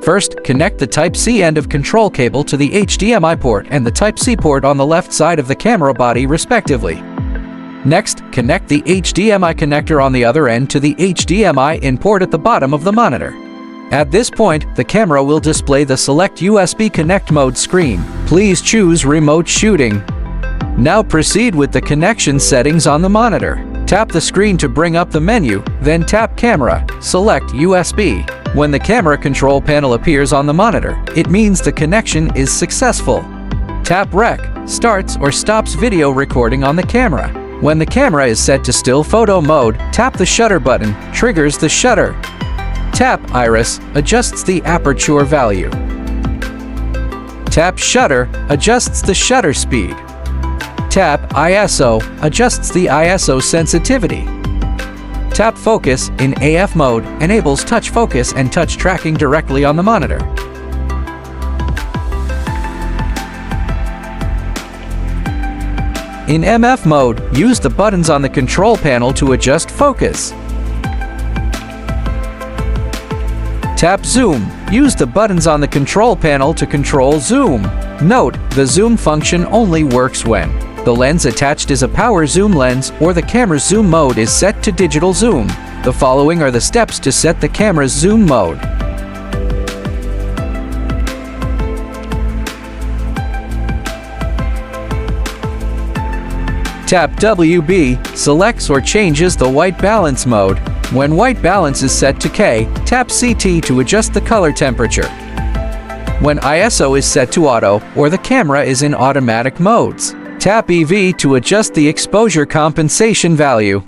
First, connect the Type-C end of control cable to the HDMI port and the Type-C port on the left side of the camera body respectively. Next, connect the HDMI connector on the other end to the HDMI in port at the bottom of the monitor. At this point, the camera will display the Select USB Connect Mode screen. Please choose Remote Shooting. Now proceed with the connection settings on the monitor. Tap the screen to bring up the menu, then tap Camera, select USB. When the camera control panel appears on the monitor, it means the connection is successful. Tap Rec, starts or stops video recording on the camera. When the camera is set to still photo mode, tap the shutter button, triggers the shutter. Tap Iris, adjusts the aperture value. Tap Shutter, adjusts the shutter speed. Tap ISO, adjusts the ISO sensitivity. Tap Focus in AF mode, enables touch focus and touch tracking directly on the monitor. In MF mode, use the buttons on the control panel to adjust focus. Tap Zoom. Use the buttons on the control panel to control zoom. Note, the zoom function only works when the lens attached is a power zoom lens or the camera's zoom mode is set to digital zoom. The following are the steps to set the camera's zoom mode. Tap WB, selects or changes the white balance mode. When white balance is set to K, tap CT to adjust the color temperature. When ISO is set to auto or the camera is in automatic modes, tap EV to adjust the exposure compensation value.